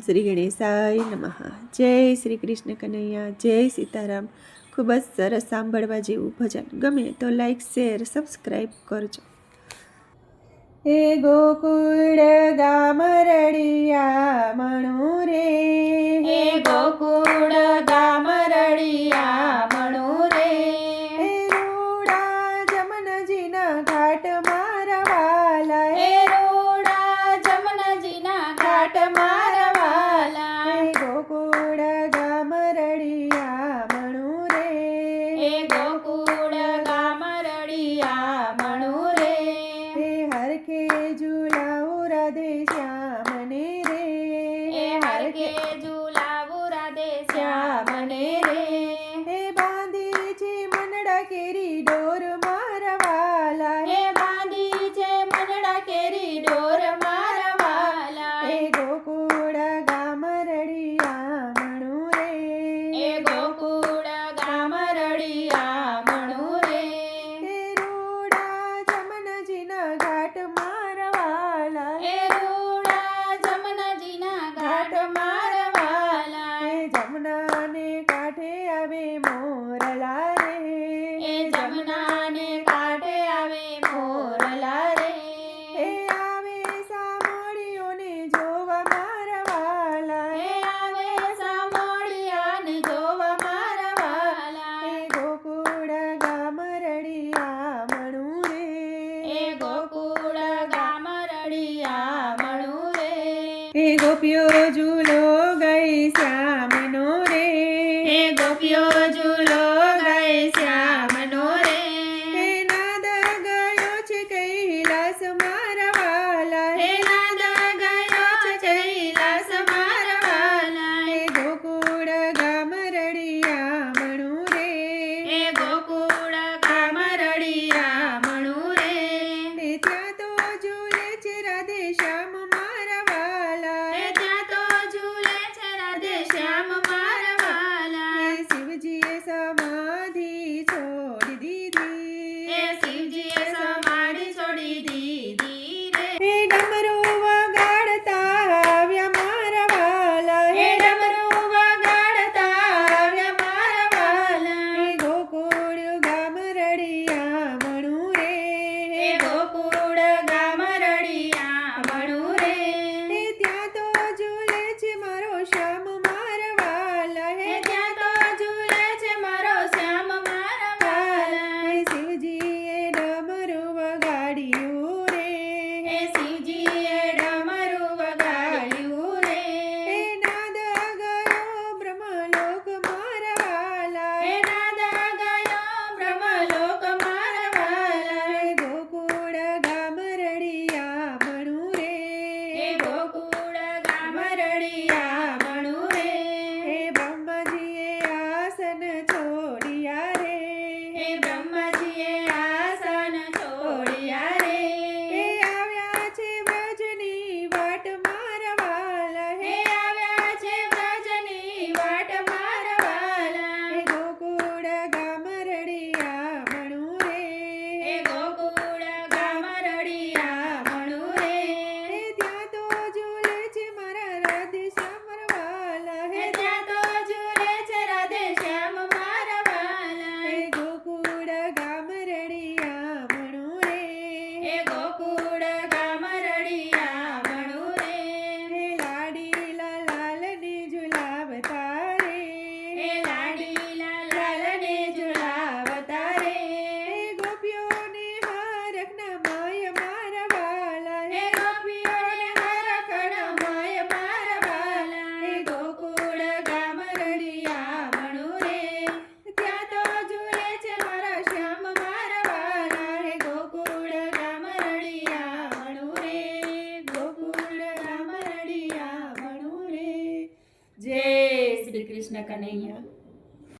શ્રી ગણેશાય નમઃ. જય શ્રી કૃષ્ણ કનૈયા, જય સીતારામ. ખૂબ જ સરસ સાંભળવા જેવું ભજન. ગમે તો લાઈક, શેર, સબસ્ક્રાઈબ કરજો. હે ગોકુળ ગામ રળિયા મણું રે, હે ગોકુળ ગામ રળિયા મણું રે, હે રૂડા જમનજીના ઘાટ મારા વાલા, હે રૂડા જમનજીના ઘાટ મારા વાલા, હે ગોકુળ ગામ રળિયા મણું રે, હે ગોકુળ ગામ રળિયા મણું રે, હે હરખે ઝુલાવું રાધે શ્યામને રે, હે હરખે ઝુલાવું રાધે શ્યામને રે, હે બાંધી છે મનડા કેરી ડોર મારા વાલા, હે બાંધી છે મનડા કેરી ડોર મારા વાલા, હે ગોકુળ ગામ રળિયા મણું રે, હે ગોકુળ ગામ રળિયા મણું રે, હે રૂડા જમનજીના ઘાટ મારા વાલા, હે રૂડા જમનજીના ઘાટ મારા વાલા, હે જમનાને કાંઠે આવે મોરલા રે, હે જમનાને કાંઠે આવે મોરલા રે, હે આવે સામળીઓને જોવા મારા વાલા, હે આવે સામળિયાને જોવા મારા વાલા, હે ગોકુળ ગામ રળિયા મણું રે, હે ગોકુળ ગામ રળિયા મણું રે, હે ગોપીઓ ઝૂલો ગઈ શ્યામનો રે, હે ગોપીઓ ઝૂલો ગઈ શ્યામનો રે, હે નાદ ગયો છે કૈલાસ મારા વાલા, હે નાદ ગયો છે કૈલાસ મારા વાલા, હે ગોકુળ ગામ રળિયા મણું રે, હે ગોકુળ ગામ રળિયા મણું રે, હે ત્યાં તો ઝૂલે છે રાધે શ્યામ મારા વાલા, હે ત્યાં તો ઝૂલે છે રાધે શ્યામ મારા વાલા, હે શિવજીએ સમાધિ છોડી દીધી, હે શિવજીએ સમાધિ છોડી દીધી રે, હે ડમરું વગાડતા આવ્યા મારા વાલા, હે ડમરું વગાડતા આવ્યા મારા વાલા, હે ગોકુળ ગામ રળિયા મણું રે, હે ગોકુળ ગામ રળિયા મણું રે, હે ત્યાં તો ઝૂલે છે મારો શ્યામ મારા વાલા, હે ત્યાં તો ઝૂલે છે મારો શ્યામ મારા વાલા, હે શિવજીએ ડમરું વગાડ્યું રે, હે શિવજીએ ડમરું વગાડ્યું રે, હે નાદ ગયો બ્રહ્મલોક મારા વાલા, હે નાદ ગયો બ્રહ્મલોક મારા વાલા, હે ગોકુળ ગામ રળિયા મણું રે, હે ગોકુળ ગામ રળિયા મણું રે, હે બ્રહ્માજીએ આસન છોડ્યા રે, હે બ્રહ્માજીએ આસન છોડ્યા રે, હે આવ્યા છે વ્રજની વાટ મારા વાલા, હે આવ્યા છે વ્રજની વાટ મારા વાલા, હે ગોકુળ ગામ રળિયા મણું રે, હે ગોકુળ ગામ રળિયા મણું રે, હે ત્યાં તો ઝૂલે છે મારા રાધે શ્યામ વાલા, હે ત્યાં તો ઝૂલે છે રાધે શ્યામ મારા વાલા, હે ગોકુળ ગામ રળિયા મણું રે, હે ગોકુળ ગામ રળિયા મણું રે, હે લાડીલા લાલને ઝુલાવતા રે, હે લાડીલા લાલને ઝુલાવતા રે, હે ગોપીઓને હરખના માય મારા વાલા, હે ગોપીઓને હરખના માય મારા વાલા, હે ગોકુળ ગામ રળિયા મણું રે, ત્યાં તો ઝૂલે છે મારા શ્યામ મારા વાલા, હે ગોકુળ ગામ રળિયા મણું રે, ગોકુળ ગામ રળિયા મણું રે. જય શ્રી કૃષ્ણ કનૈયા.